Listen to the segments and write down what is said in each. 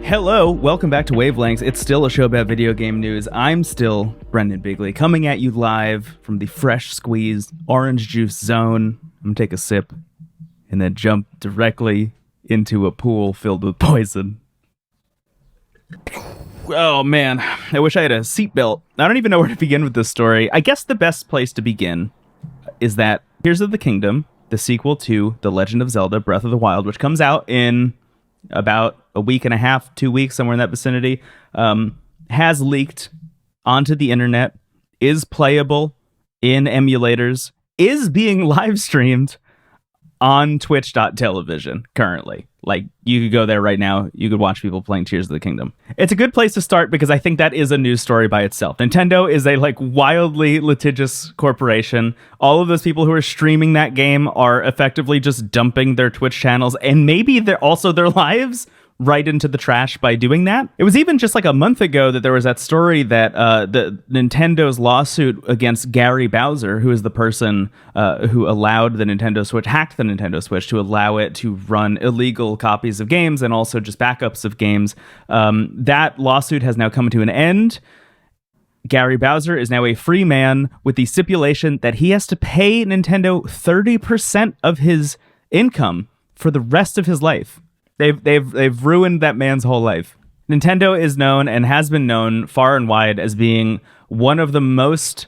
Hello, welcome back to Wavelengths. It's still a show about video game news. I'm still Brendan Bigley, coming at you live from the fresh squeezed orange juice zone. I'm gonna take a sip and then jump directly into a pool filled with poison. Oh man, I wish I had a seatbelt. I don't even know where to begin with this story. I guess the best place to begin is that Tears of the Kingdom, the sequel to The Legend of Zelda, Breath of the Wild, which comes out in about a week and a half, 2 weeks, somewhere in that vicinity, has leaked onto the internet, is playable in emulators, is being live streamed on twitch.television currently. Like, you could go there right now, you could watch people playing Tears of the Kingdom. It's a good place to start because I think that is a news story by itself. Nintendo is a wildly litigious corporation. All of those people who are streaming that game are effectively just dumping their Twitch channels and maybe they're also their lives right into the trash by doing that. It was even just like a month ago that there was that story that the Nintendo's lawsuit against Gary Bowser, who is the person who allowed the Nintendo Switch, hacked the Nintendo Switch to allow it to run illegal copies of games and also just backups of games. That lawsuit has now come to an end. Gary Bowser is now a free man with the stipulation that he has to pay Nintendo 30% of his income for the rest of his life. They've ruined that man's whole life. Nintendo is known and has been known far and wide as being one of the most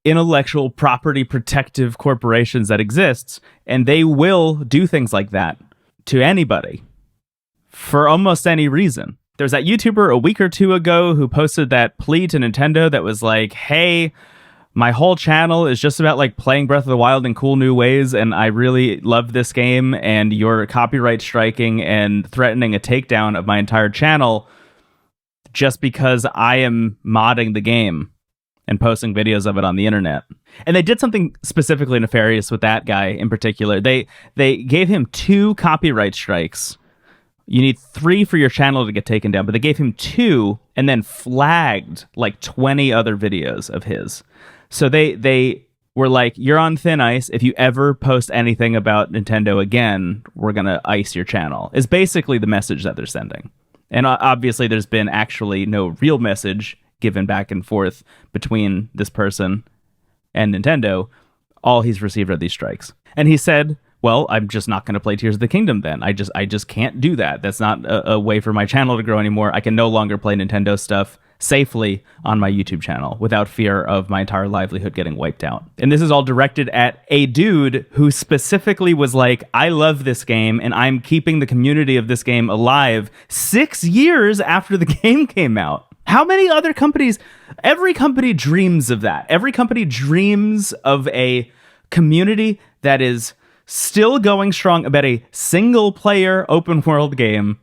intellectual property protective corporations that exists, and they will do things like that to anybody for almost any reason. There's that YouTuber a week or two ago who posted that plea to Nintendo that was like, hey, my whole channel is just about playing Breath of the Wild in cool new ways, and I really love this game, and you're copyright striking and threatening a takedown of my entire channel just because I am modding the game and posting videos of it on the internet. And they did something specifically nefarious with that guy in particular. They gave him 2 copyright strikes. You need 3 for your channel to get taken down, but they gave him 2 and then flagged 20 other videos of his. So they were like, you're on thin ice. If you ever post anything about Nintendo again, we're going to ice your channel, is basically the message that they're sending. And obviously there's been actually no real message given back and forth between this person and Nintendo. All he's received are these strikes. And he said, well, I'm just not going to play Tears of the Kingdom then. I just can't do that. That's not a way for my channel to grow anymore. I can no longer play Nintendo stuff safely on my YouTube channel without fear of my entire livelihood getting wiped out. And this is all directed at a dude who specifically was like, I love this game and I'm keeping the community of this game alive 6 years after the game came out. How many other companies? Every company dreams of that. Every company dreams of a community that is still going strong about a single player open world game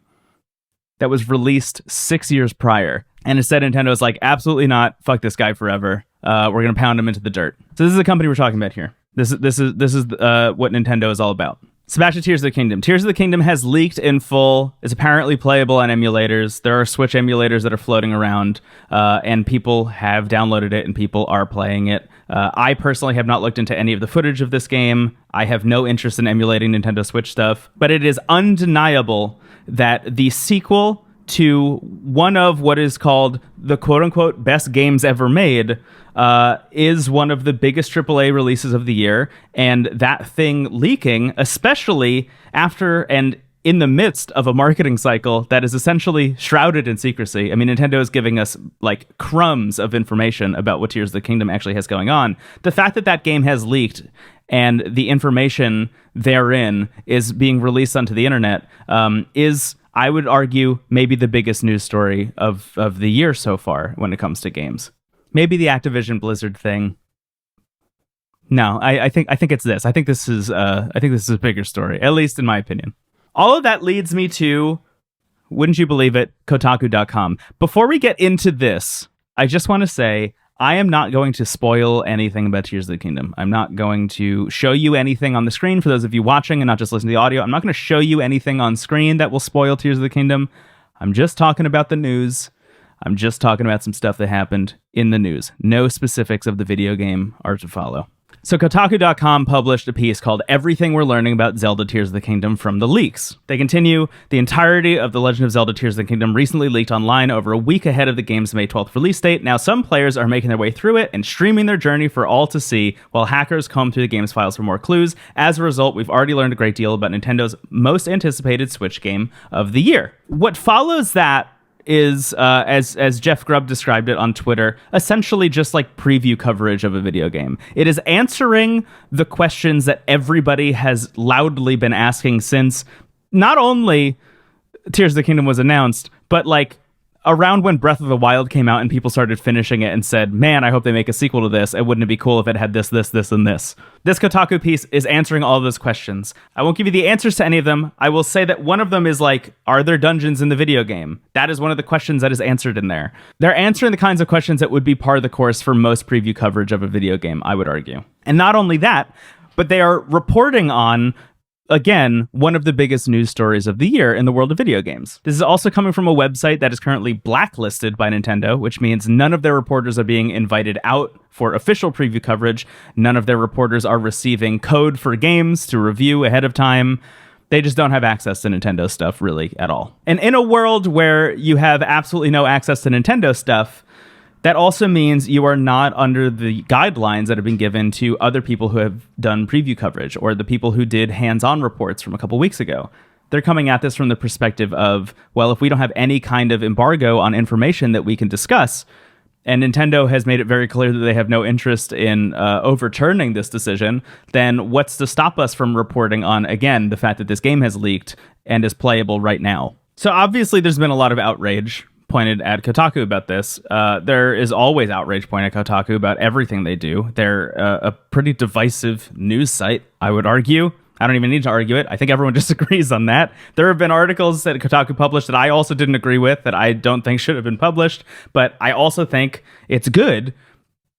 that was released 6 years prior. And instead, Nintendo is like, absolutely not. Fuck this guy forever. We're going to pound him into the dirt. So this is the company we're talking about here. This is what Nintendo is all about. So back to Tears of the Kingdom. Tears of the Kingdom has leaked in full. It's apparently playable on emulators. There are Switch emulators that are floating around, and people have downloaded it and people are playing it. I personally have not looked into any of the footage of this game. I have no interest in emulating Nintendo Switch stuff, but it is undeniable that the sequel to one of what is called the quote-unquote best games ever made is one of the biggest AAA releases of the year. And that thing leaking, especially after and in the midst of a marketing cycle that is essentially shrouded in secrecy. I mean, Nintendo is giving us crumbs of information about what Tears of the Kingdom actually has going on. The fact that that game has leaked and the information therein is being released onto the internet is, I would argue, maybe the biggest news story of the year so far when it comes to games. Maybe the Activision Blizzard thing. No, I think it's this. I think this is a bigger story, at least in my opinion. All of that leads me to, wouldn't you believe it, Kotaku.com. Before we get into this, I just want to say I am not going to spoil anything about Tears of the Kingdom. I'm not going to show you anything on the screen for those of you watching and not just listen to the audio. I'm not going to show you anything on screen that will spoil Tears of the Kingdom. I'm just talking about the news. I'm just talking about some stuff that happened in the news. No specifics of the video game are to follow. So Kotaku.com published a piece called Everything We're Learning About Zelda Tears of the Kingdom from the Leaks. They continue, the entirety of The Legend of Zelda Tears of the Kingdom recently leaked online over a week ahead of the game's May 12th release date. Now some players are making their way through it and streaming their journey for all to see, while hackers comb through the game's files for more clues. As a result, we've already learned a great deal about Nintendo's most anticipated Switch game of the year. What follows that is, as Jeff Grubb described it on Twitter, essentially just like preview coverage of a video game. It is answering the questions that everybody has loudly been asking since not only Tears of the Kingdom was announced, but like around when Breath of the Wild came out and people started finishing it and said, man, I hope they make a sequel to this. And wouldn't it be cool if it had this, this, this, and this? This Kotaku piece is answering all of those questions. I won't give you the answers to any of them. I will say that one of them is like, are there dungeons in the video game? That is one of the questions that is answered in there. They're answering the kinds of questions that would be par of the course for most preview coverage of a video game, I would argue. And not only that, but they are reporting on, again, one of the biggest news stories of the year in the world of video games. This is also coming from a website that is currently blacklisted by Nintendo, which means none of their reporters are being invited out for official preview coverage. None of their reporters are receiving code for games to review ahead of time. They just don't have access to Nintendo stuff really at all. And in a world where you have absolutely no access to Nintendo stuff, that also means you are not under the guidelines that have been given to other people who have done preview coverage or the people who did hands-on reports from a couple weeks ago. They're coming at this from the perspective of, well, if we don't have any kind of embargo on information that we can discuss, and Nintendo has made it very clear that they have no interest in overturning this decision, then what's to stop us from reporting on, again, the fact that this game has leaked and is playable right now? So obviously there's been a lot of outrage pointed at Kotaku about this. There is always outrage pointed at Kotaku about everything they do. They're a pretty divisive news site, I would argue. I don't even need to argue it. I think everyone disagrees on that. There have been articles that Kotaku published that I also didn't agree with, that I don't think should have been published, but I also think it's good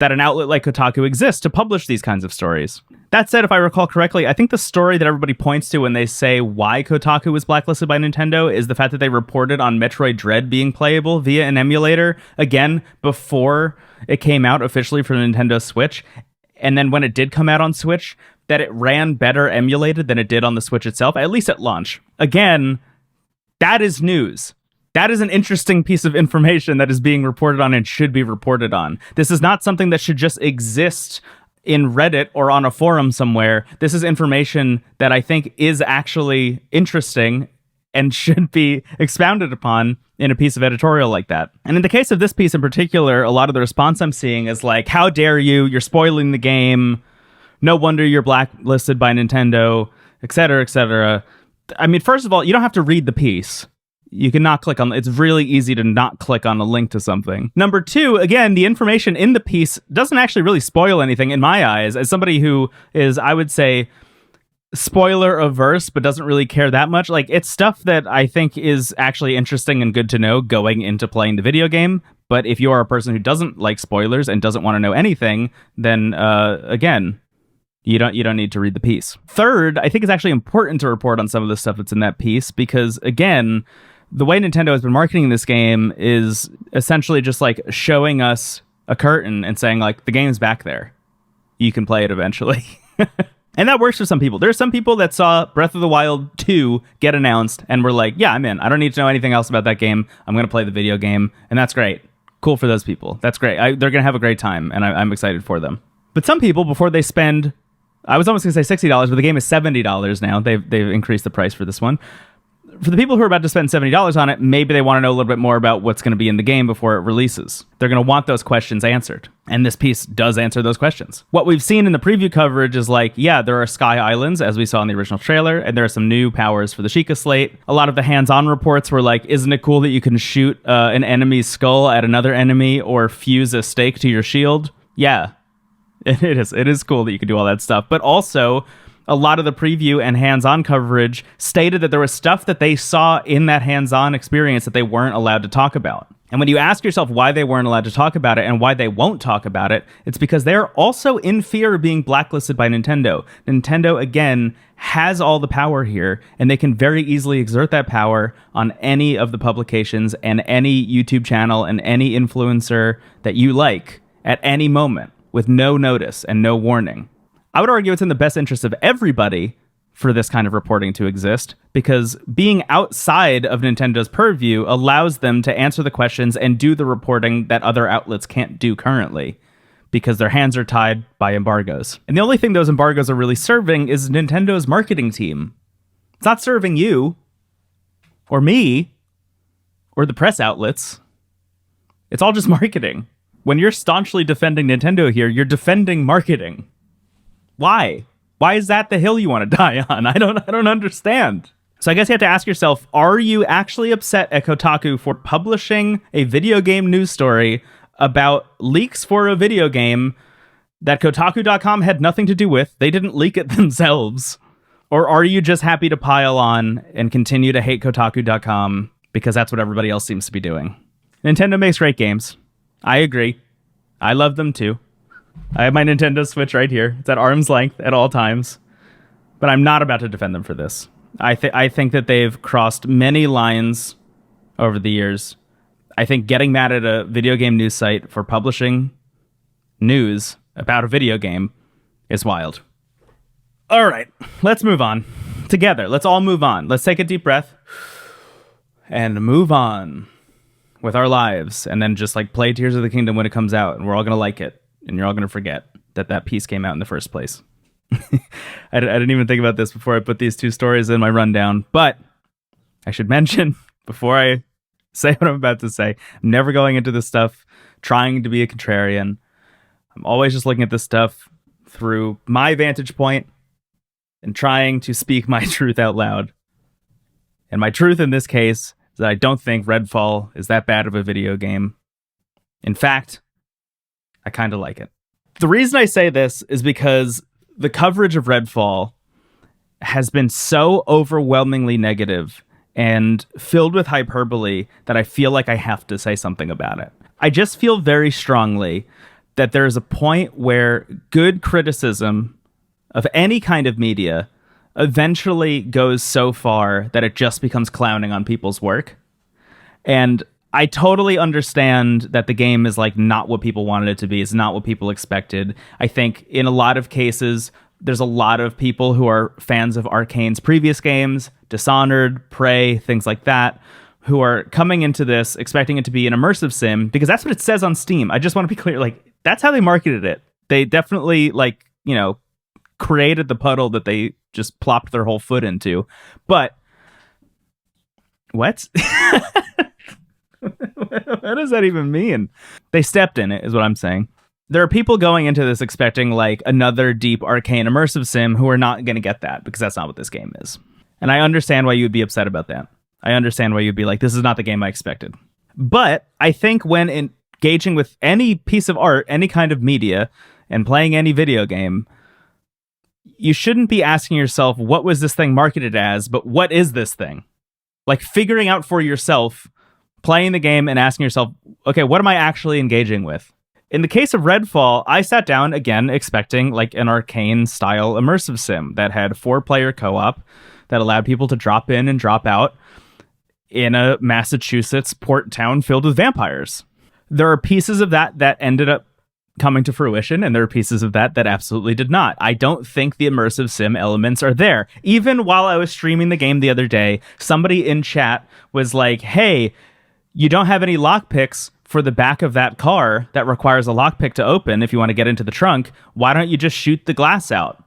that an outlet like Kotaku exists to publish these kinds of stories. That said, if I recall correctly, I think the story that everybody points to when they say why Kotaku was blacklisted by Nintendo is the fact that they reported on Metroid Dread being playable via an emulator, again, before it came out officially for the Nintendo Switch. And then when it did come out on Switch, that it ran better emulated than it did on the Switch itself, at least at launch. Again, that is news. That is an interesting piece of information that is being reported on and should be reported on. This is not something that should just exist in Reddit or on a forum somewhere. This is information that I think is actually interesting and should be expounded upon in a piece of editorial like that. And in the case of this piece in particular, a lot of the response I'm seeing is like, how dare you? You're spoiling the game. No wonder you're blacklisted by Nintendo, et cetera, et cetera. I mean, first of all, you don't have to read the piece. You can not click on, it's really easy to not click on a link to something. Number two, again, the information in the piece doesn't actually really spoil anything in my eyes. As somebody who is, I would say, spoiler averse, but doesn't really care that much. Like, it's stuff that I think is actually interesting and good to know going into playing the video game. But if you are a person who doesn't like spoilers and doesn't want to know anything, then again, you don't need to read the piece. Third, I think it's actually important to report on some of the stuff that's in that piece because, again, the way Nintendo has been marketing this game is essentially just like showing us a curtain and saying like, the game's back there. You can play it eventually. And that works for some people. There are some people that saw Breath of the Wild 2 get announced and were like, yeah, I'm in. I don't need to know anything else about that game. I'm going to play the video game. And that's great. Cool for those people. That's great. They're going to have a great time. And I'm excited for them. But some people, before they spend, I was almost going to say $60, but the game is $70 now. They've increased the price for this one. For the people who are about to spend $70 on it, maybe they want to know a little bit more about what's going to be in the game before it releases. They're going to want those questions answered. And this piece does answer those questions. What we've seen in the preview coverage is like, yeah, there are Sky Islands, as we saw in the original trailer, and there are some new powers for the Sheikah Slate. A lot of the hands-on reports were like, isn't it cool that you can shoot an enemy's skull at another enemy or fuse a stake to your shield? Yeah, it is. It is cool that you can do all that stuff. But also, a lot of the preview and hands-on coverage stated that there was stuff that they saw in that hands-on experience that they weren't allowed to talk about. And when you ask yourself why they weren't allowed to talk about it and why they won't talk about it, it's because they're also in fear of being blacklisted by Nintendo. Nintendo, again, has all the power here, and they can very easily exert that power on any of the publications and any YouTube channel and any influencer that you like at any moment with no notice and no warning. I would argue it's in the best interest of everybody for this kind of reporting to exist, because being outside of Nintendo's purview allows them to answer the questions and do the reporting that other outlets can't do currently, because their hands are tied by embargoes. And the only thing those embargoes are really serving is Nintendo's marketing team. It's not serving you, or me, or the press outlets. It's all just marketing. When you're staunchly defending Nintendo here, you're defending marketing. Why? Why is that the hill you want to die on? I don't understand. So I guess you have to ask yourself, are you actually upset at Kotaku for publishing a video game news story about leaks for a video game that Kotaku.com had nothing to do with? They didn't leak it themselves. Or are you just happy to pile on and continue to hate Kotaku.com because that's what everybody else seems to be doing? Nintendo makes great games. I agree. I love them too. I have my Nintendo Switch right here. It's at arm's length at all times. But I'm not about to defend them for this. I think that they've crossed many lines over the years. I think getting mad at a video game news site for publishing news about a video game is wild. All right, let's move on. Together, let's all move on. Let's take a deep breath and move on with our lives, and then just like play Tears of the Kingdom when it comes out, and we're all going to like it, and you're all going to forget that piece came out in the first place. I didn't even think about this before I put these two stories in my rundown, but I should mention before I say what I'm about to say, I'm never going into this stuff trying to be a contrarian. I'm always just looking at this stuff through my vantage point and trying to speak my truth out loud. And my truth in this case is that I don't think Redfall is that bad of a video game. In fact, I kind of like it. The reason I say this is because the coverage of Redfall has been so overwhelmingly negative and filled with hyperbole that I feel like I have to say something about it. I just feel very strongly that there's a point where good criticism of any kind of media eventually goes so far that it just becomes clowning on people's work. And I totally understand that the game is like not what people wanted it to be. It's not what people expected. I think in a lot of cases, there's a lot of people who are fans of Arkane's previous games, Dishonored, Prey, things like that, who are coming into this expecting it to be an immersive sim, because that's what it says on Steam. I just want to be clear, like, that's how they marketed it. They definitely, like, you know, created the puddle that they just plopped their whole foot into. But what? What does that even mean? They stepped in it, is what I'm saying. There are people going into this expecting like another deep Arkane immersive sim who are not going to get that, because that's not what this game is. And I understand why you would be upset about that. I understand why you'd be like, this is not the game I expected. But I think when engaging with any piece of art, any kind of media, and playing any video game, you shouldn't be asking yourself, what was this thing marketed as, but what is this thing? Like figuring out for yourself, playing the game and asking yourself, okay, what am I actually engaging with? In the case of Redfall, I sat down again expecting like an Arkane style immersive sim that had 4-player co-op that allowed people to drop in and drop out in a Massachusetts port town filled with vampires. There are pieces of that ended up coming to fruition, and there are pieces of that absolutely did not. I don't think the immersive sim elements are there. Even while I was streaming the game the other day, somebody in chat was like, hey, you don't have any lockpicks for the back of that car that requires a lockpick to open if you want to get into the trunk. Why don't you just shoot the glass out?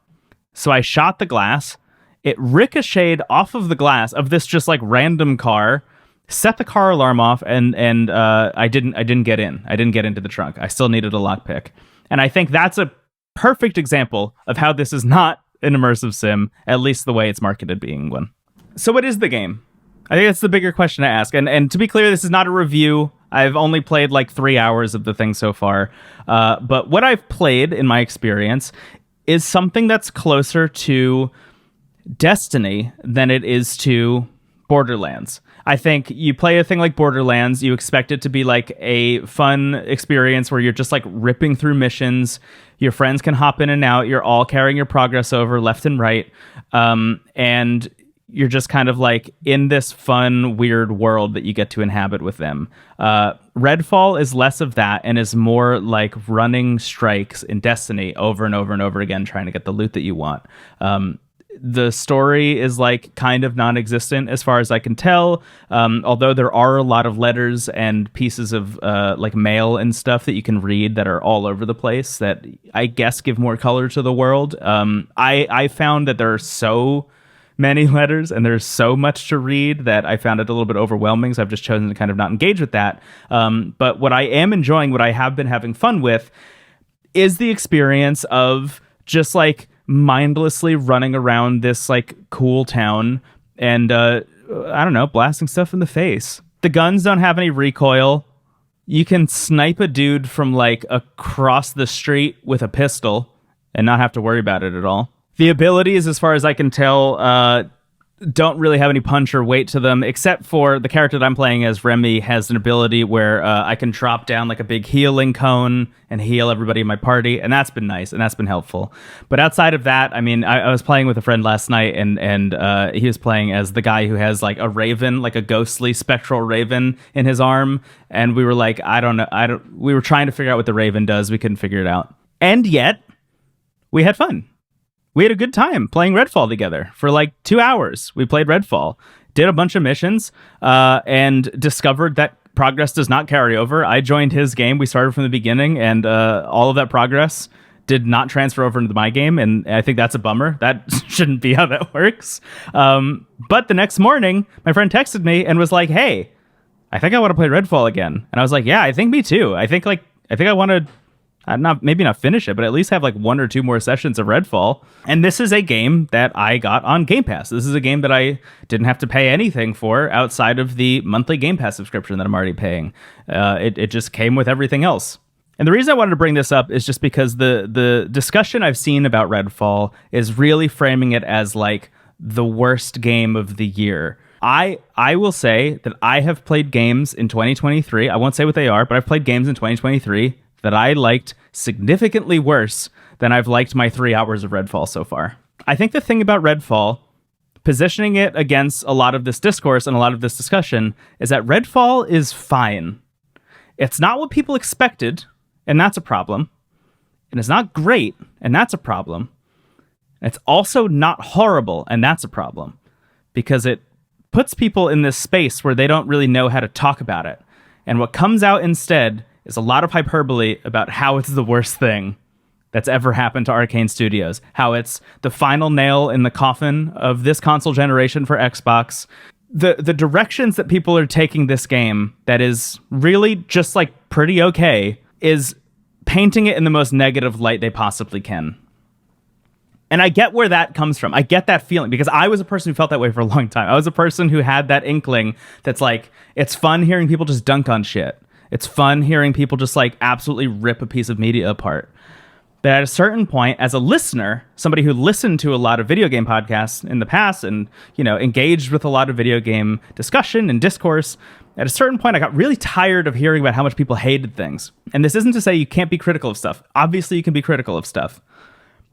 So I shot the glass. It ricocheted off of the glass of this just like random car, set the car alarm off, and I didn't get in. I didn't get into the trunk. I still needed a lockpick. And I think that's a perfect example of how this is not an immersive sim, at least the way it's marketed being one. So what is the game? I think that's the bigger question to ask. And to be clear, this is not a review. I've only played like 3 hours of the thing so far. But what I've played in my experience is something that's closer to Destiny than it is to Borderlands. I think you play a thing like Borderlands, you expect it to be like a fun experience where you're just like ripping through missions. Your friends can hop in and out. You're all carrying your progress over left and right. And you're just kind of like in this fun, weird world that you get to inhabit with them. Redfall is less of that and is more like running strikes in Destiny over and over and over again, trying to get the loot that you want. The story is like kind of non-existent as far as I can tell, although there are a lot of letters and pieces of like mail and stuff that you can read that are all over the place that I guess give more color to the world. I found that there are so many letters and there's so much to read that I found it a little bit overwhelming, so I've just chosen to kind of not engage with that. But what I am enjoying, what I have been having fun with, is the experience of just like mindlessly running around this like cool town and I don't know, blasting stuff in the face. The guns don't have any recoil. You can snipe a dude from like across the street with a pistol and not have to worry about it at all. The abilities, as far as I can tell, don't really have any punch or weight to them, except for the character that I'm playing as, Remy, has an ability where I can drop down like a big healing cone and heal everybody in my party, and that's been nice, and that's been helpful. But outside of that, I mean, I was playing with a friend last night, and he was playing as the guy who has like a raven, like a ghostly spectral raven in his arm, and we were like, we were trying to figure out what the raven does, we couldn't figure it out. And yet, we had fun. We had a good time playing Redfall together for like 2 hours. We played Redfall, did a bunch of missions, and discovered that progress does not carry over. I joined his game. We started from the beginning, and all of that progress did not transfer over into my game, and I think that's a bummer. That shouldn't be how that works. But the next morning, my friend texted me and was like, hey, I think I want to play Redfall again. And I was like, yeah, I think me too. I think I want to maybe not finish it, but at least have like 1 or 2 more sessions of Redfall. And this is a game that I got on Game Pass. This is a game that I didn't have to pay anything for outside of the monthly Game Pass subscription that I'm already paying. It just came with everything else. And the reason I wanted to bring this up is just because the discussion I've seen about Redfall is really framing it as like the worst game of the year. I will say that I have played games in 2023. I won't say what they are, but I've played games in 2023 that I liked significantly worse than I've liked my 3 hours of Redfall so far. I think the thing about Redfall, positioning it against a lot of this discourse and a lot of this discussion, is that Redfall is fine. It's not what people expected, and that's a problem. And it's not great, and that's a problem. It's also not horrible, and that's a problem. Because it puts people in this space where they don't really know how to talk about it. And what comes out instead is a lot of hyperbole about how it's the worst thing that's ever happened to Arkane Studios. How it's the final nail in the coffin of this console generation for Xbox. The directions that people are taking this game that is really just like pretty okay is painting it in the most negative light they possibly can. And I get where that comes from. I get that feeling because I was a person who felt that way for a long time. I was a person who had that inkling that's like, it's fun hearing people just dunk on shit. It's fun hearing people just like absolutely rip a piece of media apart. But at a certain point, as a listener, somebody who listened to a lot of video game podcasts in the past and, you know, engaged with a lot of video game discussion and discourse, at a certain point, I got really tired of hearing about how much people hated things. And this isn't to say you can't be critical of stuff. Obviously, you can be critical of stuff.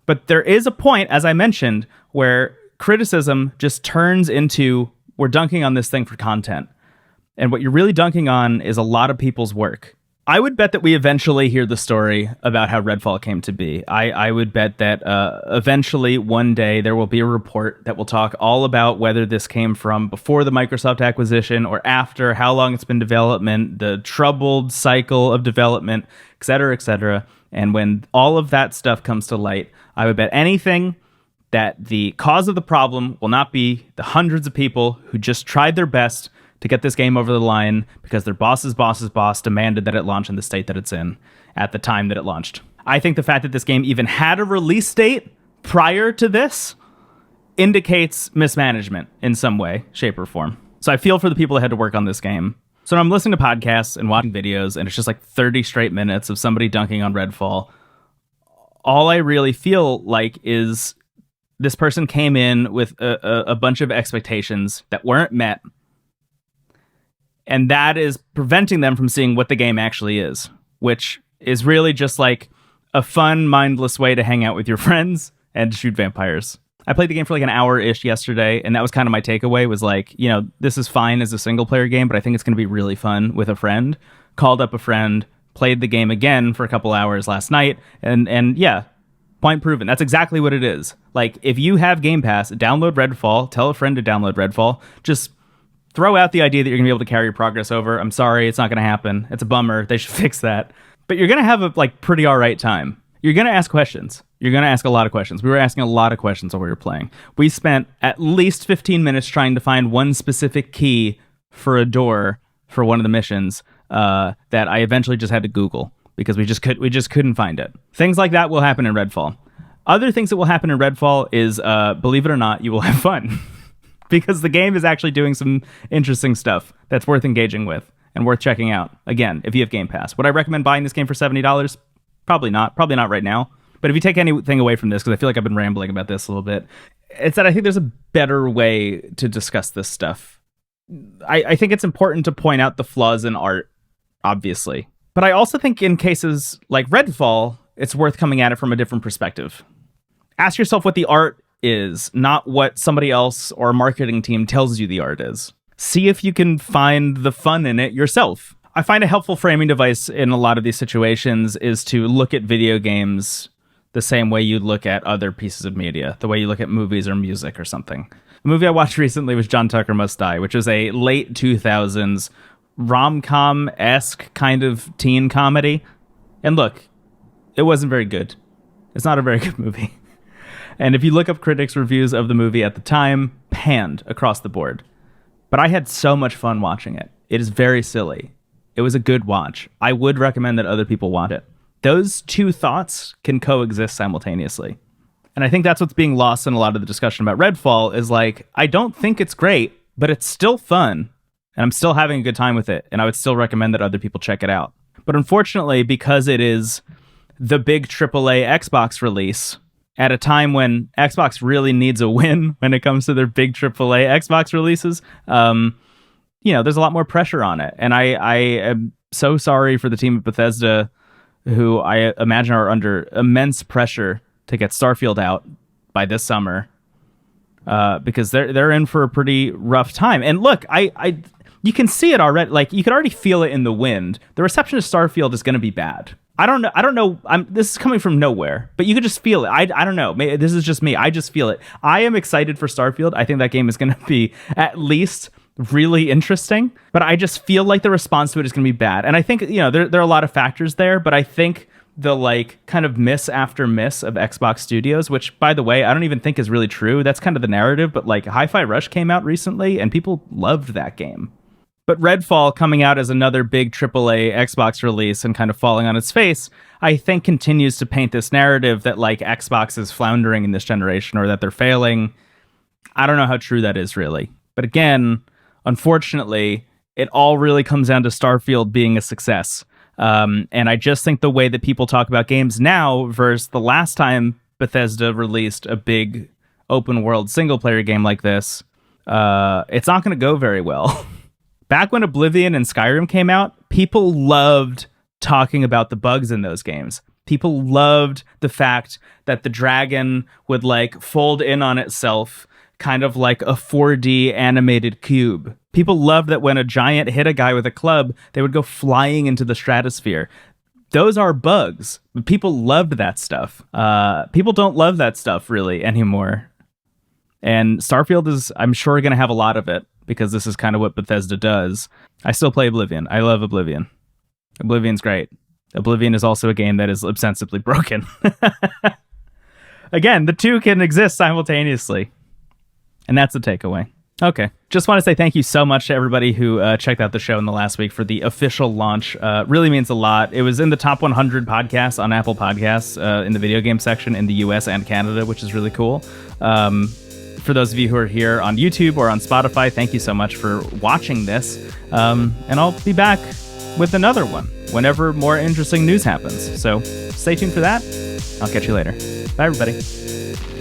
But there is a point, as I mentioned, where criticism just turns into, we're dunking on this thing for content. And what you're really dunking on is a lot of people's work. I would bet that we eventually hear the story about how Redfall came to be. I would bet that eventually one day there will be a report that will talk all about whether this came from before the Microsoft acquisition or after, how long it's been development, the troubled cycle of development, et cetera, et cetera. And when all of that stuff comes to light, I would bet anything that the cause of the problem will not be the hundreds of people who just tried their best to get this game over the line because their boss's boss demanded that it launch in the state that it's in at the time that it launched. I think the fact that this game even had a release date prior to this indicates mismanagement in some way, shape, or form. So I feel for the people that had to work on this game. So I'm listening to podcasts and watching videos, and it's just like 30 straight minutes of somebody dunking on Redfall. All I really feel like is this person came in with a bunch of expectations that weren't met, and that is preventing them from seeing what the game actually is, which is really just like a fun, mindless way to hang out with your friends and shoot vampires. I played the game for like an hour-ish yesterday, and that was kind of my takeaway, was like, this is fine as a single-player game, but I think it's going to be really fun with a friend. Called up a friend, played the game again for a couple hours last night, and yeah, point proven. That's exactly what it is. Like, if you have Game Pass, download Redfall, tell a friend to download Redfall, just throw out the idea that you're going to be able to carry your progress over. I'm sorry, it's not going to happen. It's a bummer. They should fix that. But you're going to have a pretty all right time. You're going to ask questions. You're going to ask a lot of questions. We were asking a lot of questions while we were playing. We spent at least 15 minutes trying to find one specific key for a door for one of the missions that I eventually just had to Google because we just couldn't find it. Things like that will happen in Redfall. Other things that will happen in Redfall is, believe it or not, you will have fun. Because the game is actually doing some interesting stuff that's worth engaging with and worth checking out. Again, if you have Game Pass. Would I recommend buying this game for $70? Probably not. Probably not right now. But if you take anything away from this, because I feel like I've been rambling about this a little bit, it's that I think there's a better way to discuss this stuff. I think it's important to point out the flaws in art, obviously. But I also think in cases like Redfall, it's worth coming at it from a different perspective. Ask yourself what the art is, not what somebody else or a marketing team tells you the art is. See if you can find the fun in it yourself. I find a helpful framing device in a lot of these situations is to look at video games the same way you'd look at other pieces of media, the way you look at movies or music or something. A movie I watched recently was John Tucker Must Die, which was a late 2000s rom-com-esque kind of teen comedy. And look, it wasn't very good. It's not a very good movie. And if you look up critics' reviews of the movie at the time, panned across the board. But I had so much fun watching it. It is very silly. It was a good watch. I would recommend that other people watch it. Those two thoughts can coexist simultaneously. And I think that's what's being lost in a lot of the discussion about Redfall is like, I don't think it's great, but it's still fun. And I'm still having a good time with it. And I would still recommend that other people check it out. But unfortunately, because it is the big AAA Xbox release at a time when Xbox really needs a win when it comes to their big AAA Xbox releases, there's a lot more pressure on it. And I am so sorry for the team at Bethesda, who I imagine are under immense pressure to get Starfield out by this summer, because they're in for a pretty rough time. And look, you can see it already. Like, you can already feel it in the wind. The reception of Starfield is going to be bad. I don't know. This is coming from nowhere, but you could just feel it. I don't know. Maybe this is just me. I just feel it. I am excited for Starfield. I think that game is going to be at least really interesting, but I just feel like the response to it is going to be bad. And I think, there are a lot of factors there, but I think the kind of miss after miss of Xbox Studios, which, by the way, I don't even think is really true. That's kind of the narrative, but Hi-Fi Rush came out recently and people loved that game. But Redfall coming out as another big AAA Xbox release and kind of falling on its face, I think continues to paint this narrative that Xbox is floundering in this generation or that they're failing. I don't know how true that is really. But again, unfortunately, it all really comes down to Starfield being a success. And I just think the way that people talk about games now versus the last time Bethesda released a big open world single player game like this, it's not going to go very well. Back when Oblivion and Skyrim came out, people loved talking about the bugs in those games. People loved the fact that the dragon would fold in on itself, kind of like a 4D animated cube. People loved that when a giant hit a guy with a club, they would go flying into the stratosphere. Those are bugs. People loved that stuff. People don't love that stuff really anymore. And Starfield is, I'm sure, going to have a lot of it because this is kind of what Bethesda does. I still play Oblivion. I love Oblivion. Oblivion's great. Oblivion is also a game that is ostensibly broken. Again, the two can exist simultaneously. And that's the takeaway. Okay. Just want to say thank you so much to everybody who checked out the show in the last week for the official launch. Really means a lot. It was in the top 100 podcasts on Apple Podcasts in the video game section in the US and Canada, which is really cool. For those of you who are here on YouTube or on Spotify, thank you so much for watching this. And I'll be back with another one whenever more interesting news happens. So stay tuned for that. I'll catch you later. Bye, everybody.